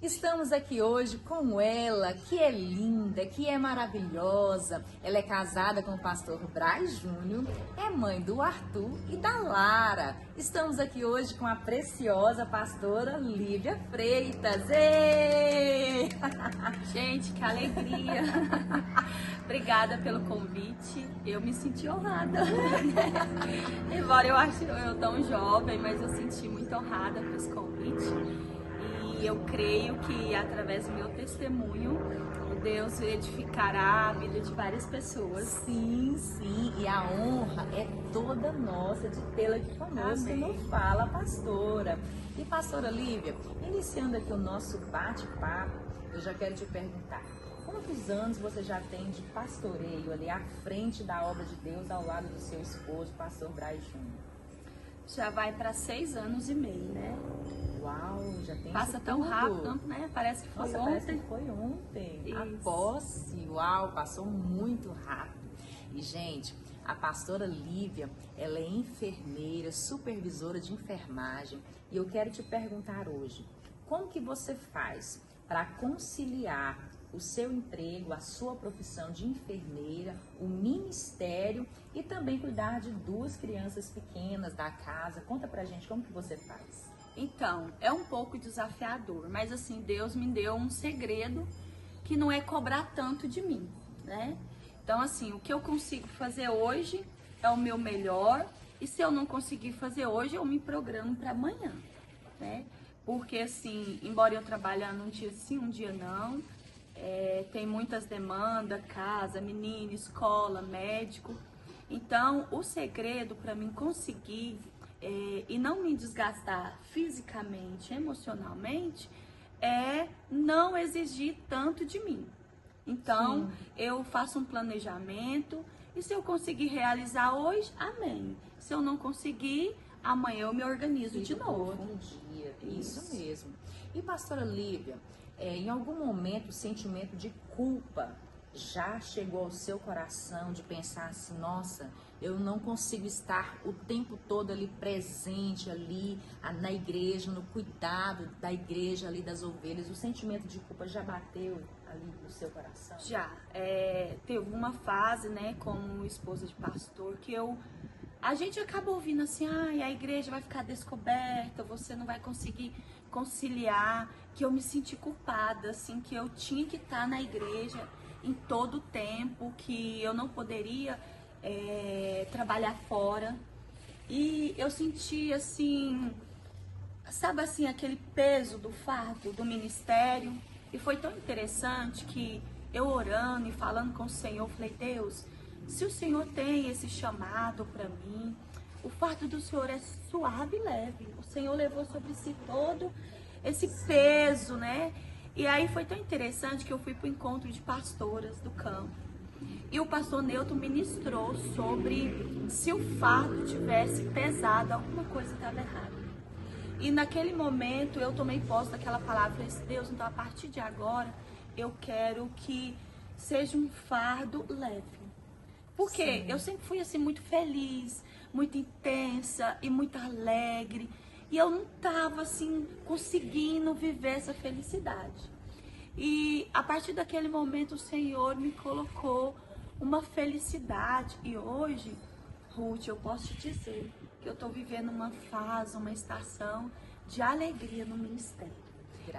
Estamos aqui hoje com ela, que é linda, que é maravilhosa. Ela é casada com o pastor Braz Júnior, é mãe do Arthur e da Lara. Estamos aqui hoje com a preciosa pastora Lívia Freitas. Ei! Gente, que alegria! Obrigada pelo convite. Eu me senti honrada. Embora eu ache eu tão jovem, mas eu senti muito honrada por esse convite. E eu creio que através do meu testemunho, Deus edificará a vida de várias pessoas. Sim, sim, e a honra é toda nossa de tê-la aqui conosco no Fala Pastora. E pastora Lívia, iniciando aqui o nosso bate-papo, eu já quero te perguntar, quantos anos você já tem de pastoreio ali à frente da obra de Deus, ao lado do seu esposo, pastor Braz Júnior? Já vai para 6 anos e meio, né? Uau, já tem Passa tão rápido, né? Parece que foi Nossa, ontem. parece que foi ontem. Isso. A posse, uau, passou muito rápido. E, gente, a pastora Lívia, ela é enfermeira, supervisora de enfermagem. E eu quero te perguntar hoje, como que você faz para conciliar o seu emprego, a sua profissão de enfermeira, o ministério e também cuidar de 2 crianças pequenas da casa? Conta pra gente como que você faz. Então, é um pouco desafiador, mas assim, Deus me deu um segredo que não é cobrar tanto de mim, né? Então, assim, o que eu consigo fazer hoje é o meu melhor, e se eu não conseguir fazer hoje, eu me programo para amanhã, né? Porque, assim, embora eu trabalhando um dia sim, um dia não, tem muitas demandas, casa, menino, escola, médico. Então, o segredo para mim conseguir e não me desgastar fisicamente, emocionalmente, é não exigir tanto de mim. Então, eu faço um planejamento e se eu conseguir realizar hoje, amém. Se eu não conseguir, amanhã eu me organizo de novo. Outro dia, isso mesmo. E pastora Lívia, em algum momento o sentimento de culpa já chegou ao seu coração de pensar assim, nossa, eu não consigo estar o tempo todo ali presente ali na igreja, no cuidado da igreja ali das ovelhas, o sentimento de culpa já bateu ali no seu coração? Já, teve uma fase, né, como esposa de pastor, que a gente acaba ouvindo assim, a igreja vai ficar descoberta, você não vai conseguir conciliar, que eu me senti culpada, assim, que eu tinha que estar na igreja em todo o tempo, que eu não poderia trabalhar fora. E eu senti, assim, sabe assim, aquele peso do fardo do ministério. E foi tão interessante que eu orando e falando com o Senhor, falei, Deus, se o Senhor tem esse chamado para mim, o fardo do Senhor é suave e leve. O Senhor levou sobre si todo esse peso, né? E aí foi tão interessante que eu fui para o encontro de pastoras do campo. E o pastor Newton ministrou sobre se o fardo tivesse pesado, alguma coisa estava errada. E naquele momento eu tomei posse daquela palavra e falei assim, Deus, então a partir de agora eu quero que seja um fardo leve. Porque eu sempre fui assim muito feliz, muito intensa e muito alegre. E eu não estava assim conseguindo viver essa felicidade. E a partir daquele momento o Senhor me colocou uma felicidade. E hoje, Ruth, eu posso te dizer que eu estou vivendo uma fase, uma estação de alegria no ministério.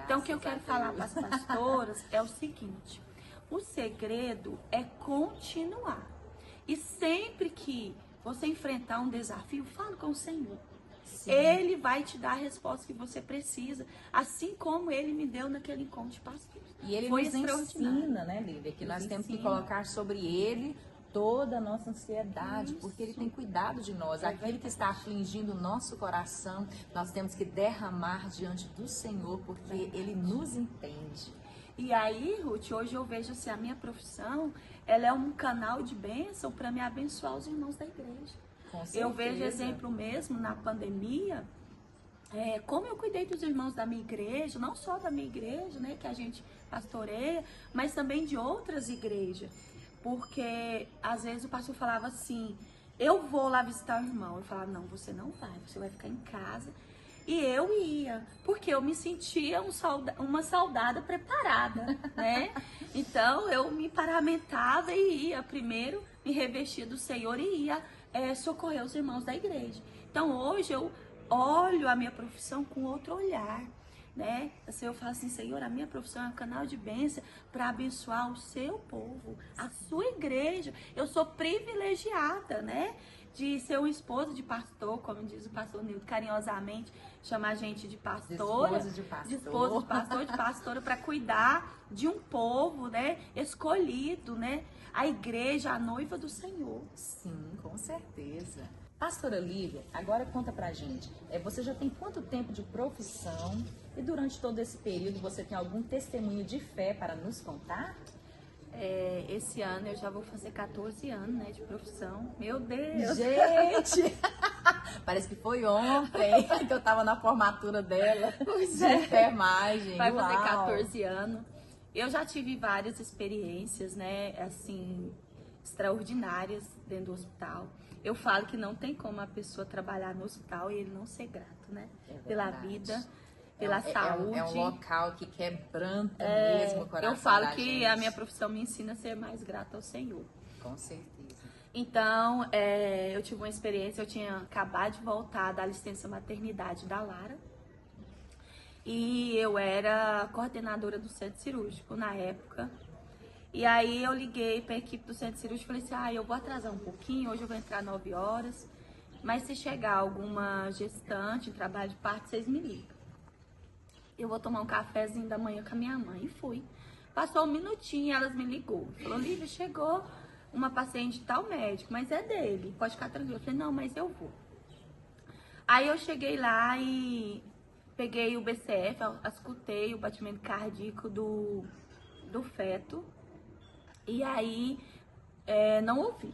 Então o que eu quero falar para as pastoras é o seguinte, o segredo é continuar. E sempre que você enfrentar um desafio, fale com o Senhor. Sim. Ele vai te dar a resposta que você precisa, assim como ele me deu naquele encontro de pastores. E ele nos ensina, né, Lívia, que nós temos que colocar sobre ele toda a nossa ansiedade, porque ele tem cuidado de nós. Aquele que está afligindo o nosso coração, nós temos que derramar diante do Senhor, porque ele nos entende. E aí, Ruth, hoje eu vejo assim, a minha profissão, ela é um canal de bênção para me abençoar os irmãos da igreja. Eu vejo exemplo mesmo na pandemia, como eu cuidei dos irmãos da minha igreja, não só da minha igreja, né, que a gente pastoreia, mas também de outras igrejas. Porque às vezes o pastor falava assim, eu vou lá visitar o irmão. Eu falava, não, você não vai, você vai ficar em casa. E eu ia, porque eu me sentia uma soldada preparada, né? Então eu me paramentava e ia primeiro, me revestia do Senhor e ia socorrer os irmãos da igreja. Então hoje eu olho a minha profissão com outro olhar, né? Assim, eu falo assim, Senhor, a minha profissão é um canal de bênção para abençoar o seu povo, a sua igreja. Eu sou privilegiada, né? De ser uma esposa de pastor, como diz o pastor Nilton, carinhosamente chama a gente de pastora, de pastor, de pastora, para cuidar de um povo, né, escolhido, né, a igreja, a noiva do Senhor. Sim, com certeza. Pastora Lívia, agora conta pra gente, você já tem quanto tempo de profissão e durante todo esse período você tem algum testemunho de fé para nos contar? Esse ano eu já vou fazer 14 anos, né, de profissão. Meu Deus! Gente! Parece que foi ontem que eu tava na formatura dela de enfermagem. Vai Uau. fazer 14 anos. Eu já tive várias experiências, né, assim, extraordinárias dentro do hospital. Eu falo que não tem como a pessoa trabalhar no hospital e ele não ser grato, né? Pela vida, pela saúde. É um local que quebranta mesmo o coração. Eu falo da que gente. a minha profissão me ensina a ser mais grata ao Senhor. Com certeza. Então, eu tive uma experiência, eu tinha acabado de voltar da licença maternidade da Lara. E eu era coordenadora do centro cirúrgico na época. E aí eu liguei para a equipe do centro cirúrgico e falei assim, eu vou atrasar um pouquinho, hoje eu vou entrar 9 horas. Mas se chegar alguma gestante em trabalho de parto, vocês me ligam. Eu vou tomar um cafezinho da manhã com a minha mãe. E fui. Passou um minutinho e elas me ligou. Falou, Lívia, chegou uma paciente de tal médico, mas é dele, pode ficar tranquilo. Eu falei, não, mas eu vou. Aí eu cheguei lá e peguei o BCF, escutei o batimento cardíaco do feto. E aí, não ouvi.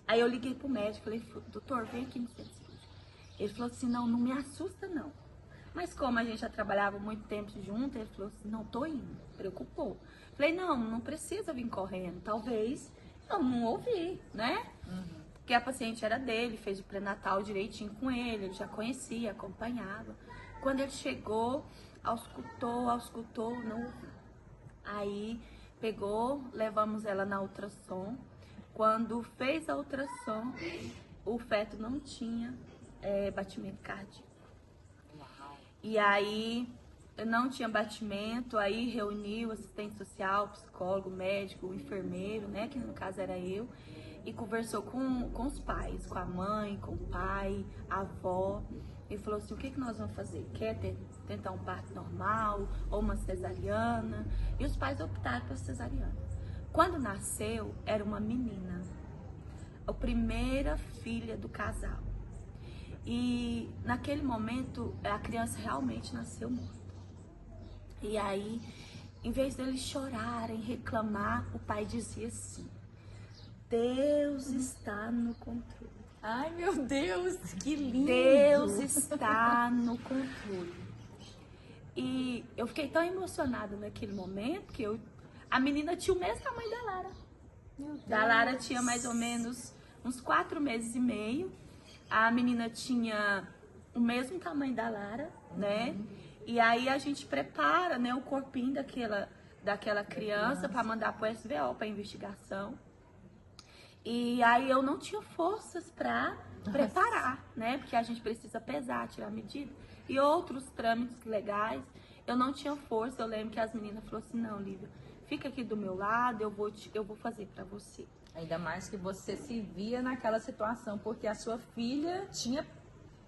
Aí eu liguei pro médico, falei, doutor, vem aqui no centro cirúrgico. Ele falou assim, não me assusta não. Mas como a gente já trabalhava muito tempo junto, ele falou assim, não, tô indo. Preocupou. Falei, não precisa vir correndo. Talvez eu não ouvi, né? Uhum. Porque a paciente era dele, fez o pré-natal direitinho com ele já conhecia, acompanhava. Quando ele chegou, auscultou, não ouviu. Aí pegou, levamos ela na ultrassom. Quando fez a ultrassom, o feto não tinha batimento cardíaco. E aí, não tinha batimento, aí reuniu assistente social, psicólogo, médico, enfermeiro, né, que no caso era eu, e conversou com os pais, com a mãe, com o pai, a avó, e falou assim, o que nós vamos fazer? Quer tentar um parto normal ou uma cesariana? E os pais optaram pela cesariana. Quando nasceu, era uma menina, a primeira filha do casal. E naquele momento, a criança realmente nasceu morta. E aí, em vez deles chorarem, reclamar, o pai dizia assim, Deus está no controle. Ai, meu Deus, que lindo! Deus está no controle. E eu fiquei tão emocionada naquele momento, que a menina tinha o mesmo tamanho da Lara. Meu Deus. Da Lara tinha mais ou menos uns 4 meses e meio. A menina tinha o mesmo tamanho da Lara, né? E aí a gente prepara, né, o corpinho daquela criança para mandar para o SVO, para investigação. E aí eu não tinha forças para preparar, né? Porque a gente precisa pesar, tirar medida. E outros trâmites legais, eu não tinha força. Eu lembro que as meninas falaram assim, não, Lívia, fica aqui do meu lado, eu vou fazer para você. Ainda mais que você se via naquela situação, porque a sua filha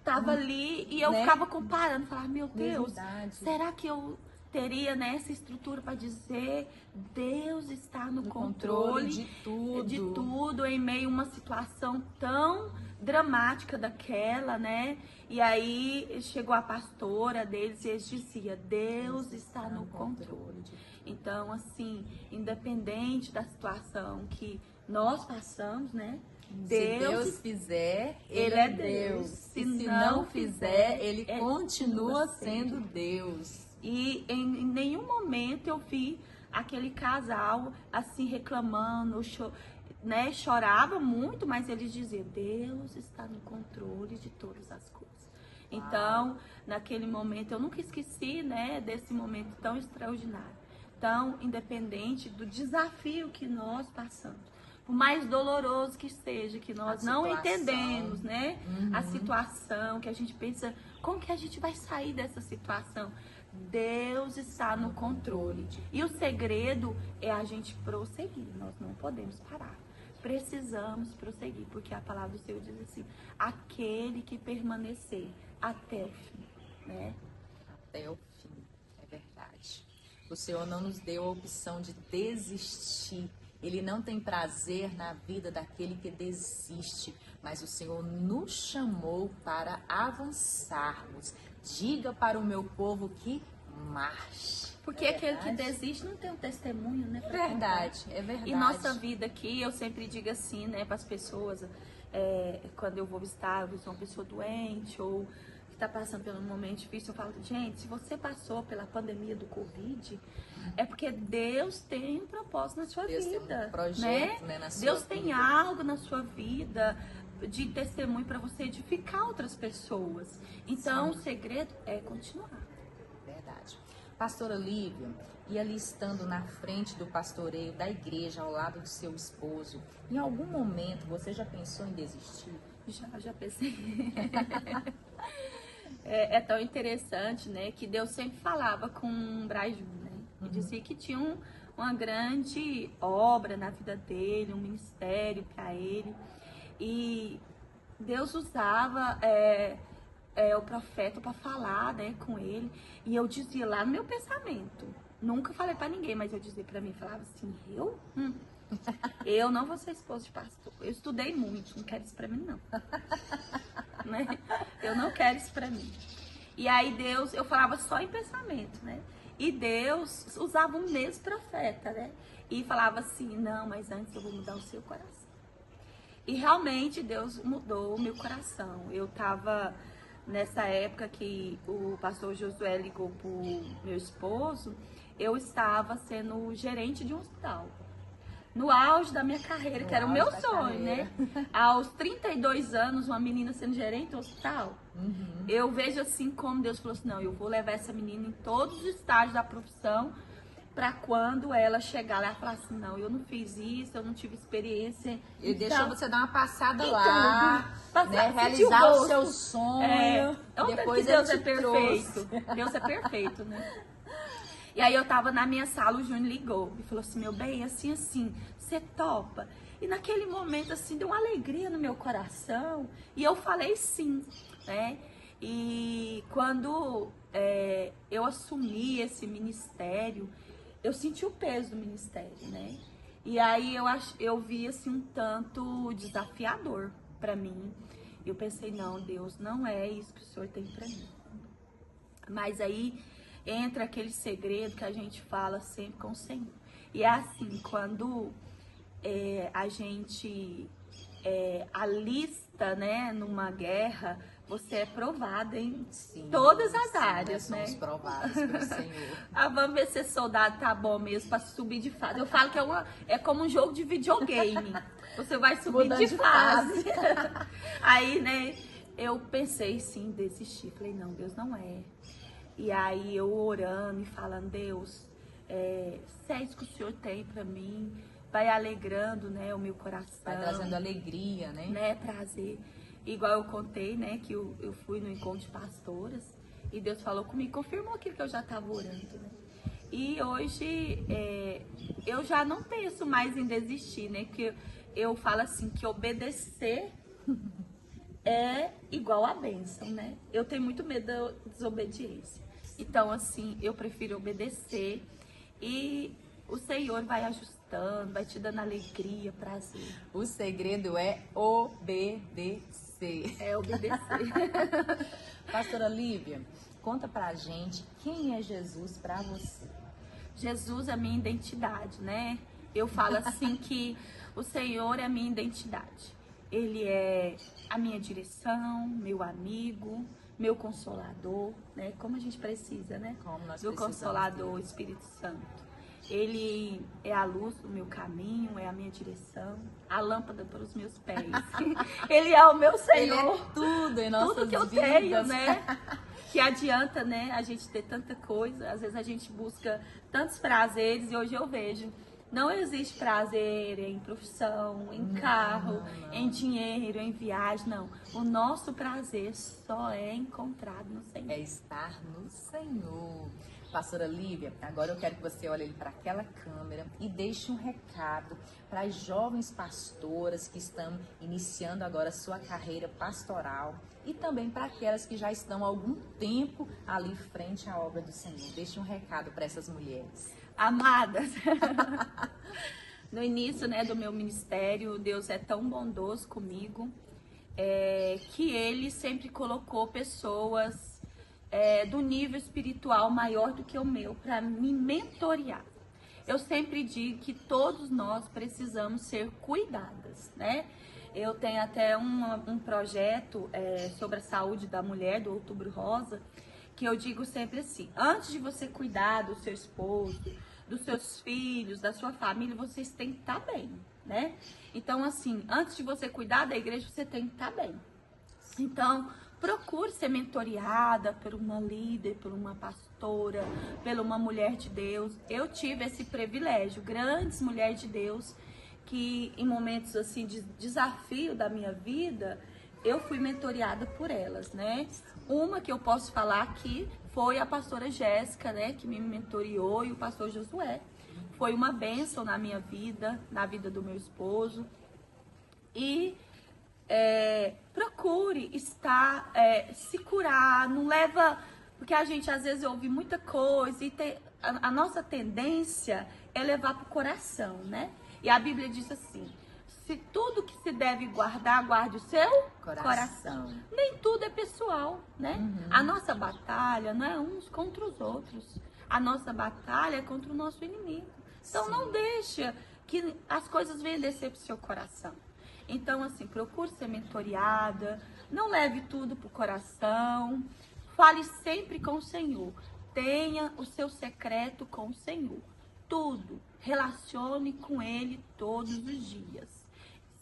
tava ali e eu ficava comparando, falava, meu Deus, Verdade. será que eu teria, né, essa estrutura para dizer Deus está no controle de tudo. De tudo, em meio a uma situação tão dramática daquela, né? E aí chegou a pastora deles e eles diziam, Deus está no controle. Então, assim, independente da situação que nós passamos, né? Se Deus fizer, Ele é Deus. Se não fizer, Ele continua sendo Deus. E em nenhum momento eu vi aquele casal assim reclamando, né? Chorava muito, mas eles diziam, Deus está no controle de todas as coisas. Então, naquele momento, eu nunca esqueci, né, desse momento tão extraordinário. Então, independente do desafio que nós passamos, por mais doloroso que seja, que nós não entendemos, né, a situação, que a gente pensa, como que a gente vai sair dessa situação? Deus está no controle. E o segredo é a gente prosseguir, nós não podemos parar. Precisamos prosseguir, porque a palavra do Senhor diz assim, aquele que permanecer até o fim, né? Até o fim, é verdade. O Senhor não nos deu a opção de desistir. Ele não tem prazer na vida daquele que desiste, mas o Senhor nos chamou para avançarmos. Diga para o meu povo que marche. Porque aquele que desiste não tem um testemunho, né? É verdade, é verdade. E nossa vida aqui, eu sempre digo assim, né, para as pessoas, quando eu vou visitar, eu visito uma pessoa doente ou que está passando por um momento difícil, eu falo, gente, se você passou pela pandemia do Covid, é porque Deus tem um propósito na sua Deus vida. tem um projeto, né, na sua Deus vida. tem algo na sua vida de testemunho para você edificar outras pessoas. Então, o segredo é continuar. Verdade. Pastora Lívia, e ali estando na frente do pastoreio da igreja, ao lado do seu esposo, em algum momento você já pensou em desistir? Já pensei. É tão interessante, né, que Deus sempre falava com Braju, né, e dizia que tinha uma grande obra na vida dele, um ministério para ele, e Deus usava o profeta para falar, né, com ele, e eu dizia lá no meu pensamento, nunca falei para ninguém, mas eu dizia para mim, falava assim, eu não vou ser esposa de pastor, eu estudei muito, não quero isso para mim não. Né? Eu não quero isso pra mim. E aí Deus, eu falava só em pensamento, né? E Deus usava o mesmo profeta, né? E falava assim, não, mas antes eu vou mudar o seu coração. E realmente Deus mudou o meu coração. Eu tava nessa época que o pastor Josué ligou pro meu esposo, eu estava sendo gerente de um hospital. No auge da minha carreira, que era o meu sonho, né? Aos 32 anos, uma menina sendo gerente do hospital. Eu vejo assim como Deus falou assim, não, eu vou levar essa menina em todos os estágios da profissão, para quando ela chegar lá e falar assim, não, eu não fiz isso, eu não tive experiência. Ele deixou você dar uma passada Então, lá, né? Realizar o seu sonho. Depois Deus ele é te perfeito. trouxe. Deus é perfeito, né? E aí eu tava na minha sala, o Júnior ligou e falou assim, meu bem, assim, você topa? E naquele momento, assim, deu uma alegria no meu coração. E eu falei sim, né? E quando eu assumi esse ministério, eu senti o peso do ministério, né? E aí eu vi, assim, um tanto desafiador pra mim. Eu pensei, não, Deus, não é isso que o Senhor tem pra mim. Mas aí entra aquele segredo que a gente fala sempre com o Senhor. E é assim, quando a gente alista, né, numa guerra, você é provado em todas as áreas, né? Somos provados pelo Senhor. Vamos ver se esse soldado tá bom mesmo para subir de fase. Eu falo que é como um jogo de videogame. Você vai subir de fase. Aí, né, eu pensei sim, desistir. Falei, não, Deus não é. E aí eu orando e falando, Deus, se é isso que o Senhor tem pra mim, vai alegrando, né, o meu coração. Vai trazendo alegria, né? Trazer. Igual eu contei, né, que eu fui no encontro de pastoras e Deus falou comigo, confirmou aquilo que eu já estava orando, né? E hoje eu já não penso mais em desistir, né? Porque eu falo assim, que obedecer é igual a bênção, né? Eu tenho muito medo da desobediência. Então, assim, eu prefiro obedecer e o Senhor vai ajustando, vai te dando alegria, prazer. O segredo é obedecer. É obedecer. Pastora Lívia, conta pra gente quem é Jesus pra você. Jesus é a minha identidade, né? Eu falo assim que o Senhor é a minha identidade. Ele é a minha direção, meu amigo, meu consolador, né? Como a gente precisa, né? Como nós do precisamos Consolador, dele. Espírito Santo. Ele é a luz do meu caminho, é a minha direção, a lâmpada para os meus pés. Ele é o meu Senhor. Ele é tudo em nossas tudo que eu vidas. tenho, né? Que adianta, né, a gente ter tanta coisa. Às vezes a gente busca tantos prazeres e hoje eu vejo, não existe prazer em profissão, em carro, em dinheiro, em viagem, não. O nosso prazer só é encontrado no Senhor. É estar no Senhor. Pastora Lívia, agora eu quero que você olhe para aquela câmera e deixe um recado para as jovens pastoras que estão iniciando agora a sua carreira pastoral e também para aquelas que já estão há algum tempo ali frente à obra do Senhor. Deixe um recado para essas mulheres. Amadas, no início, né, do meu ministério, Deus é tão bondoso comigo, que Ele sempre colocou pessoas do nível espiritual maior do que o meu para me mentorear. Eu sempre digo que todos nós precisamos ser cuidadas, né? Eu tenho até um projeto sobre a saúde da mulher, do Outubro Rosa, que eu digo sempre assim: antes de você cuidar do seu esposo, dos seus filhos, da sua família, vocês têm que estar bem, né? Então, assim, antes de você cuidar da igreja, você tem que estar bem. Então, procure ser mentoreada por uma líder, por uma pastora, por uma mulher de Deus. Eu tive esse privilégio, grandes mulheres de Deus, que em momentos assim de desafio da minha vida, eu fui mentoreada por elas, né? Uma que eu posso falar aqui foi a pastora Jéssica, né, que me mentoreou, e o pastor Josué. Foi uma bênção na minha vida, na vida do meu esposo. E procure estar, se curar, não leva, porque a gente às vezes ouve muita coisa e a nossa tendência é levar para o coração, né? E a Bíblia diz assim: se tudo que se deve guardar, guarde o seu coração. Nem tudo é pessoal, né? A nossa batalha não é uns contra os outros. A nossa batalha é contra o nosso inimigo. Então não deixa que as coisas venham descer pro seu coração. Então, assim, procure ser mentoreada, não leve tudo pro coração, fale sempre com o Senhor. Tenha o seu secreto com o Senhor. Tudo, relacione com Ele todos os dias.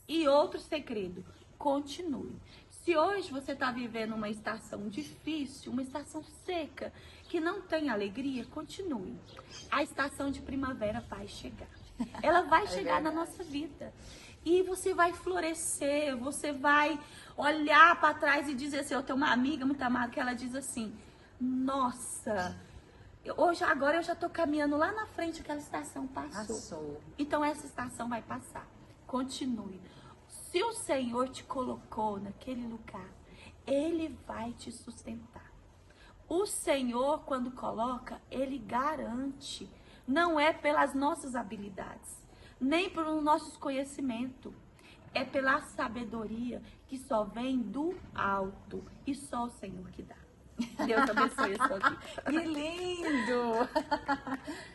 E outro segredo, continue. Se hoje você está vivendo uma estação difícil, uma estação seca, que não tem alegria, continue. A estação de primavera vai chegar. Ela vai chegar na nossa vida. E você vai florescer, você vai olhar para trás e dizer assim: eu tenho uma amiga muito amada que ela diz assim: nossa, agora eu já estou caminhando lá na frente, aquela estação passou. Então essa estação vai passar. Continue. Se o Senhor te colocou naquele lugar, Ele vai te sustentar. O Senhor, quando coloca, Ele garante. Não é pelas nossas habilidades, nem pelo nosso conhecimento. É pela sabedoria que só vem do alto. E só o Senhor que dá. Deus abençoe a sua vida. Que lindo!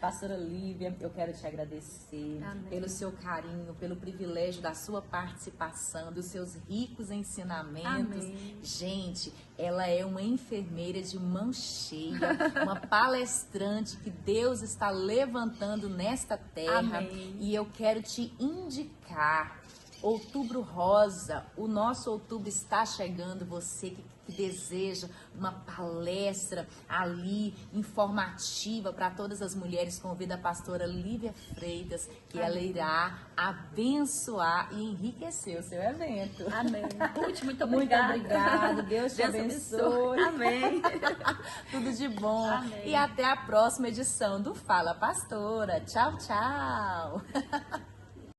Pastora Lívia, eu quero te agradecer pelo seu carinho, pelo privilégio da sua participação, dos seus ricos ensinamentos. Amém. Gente, ela é uma enfermeira de mão cheia, uma palestrante que Deus está levantando nesta terra. Amém. E eu quero te indicar Outubro Rosa. O nosso outubro está chegando. Você que deseja uma palestra ali informativa para todas as mulheres, convida a pastora Lívia Freitas, que ela irá abençoar e enriquecer o seu evento. Amém. Muito obrigada. Muito obrigada. Deus te abençoe. Amém. Tudo de bom. Amém. E até a próxima edição do Fala Pastora. Tchau, tchau.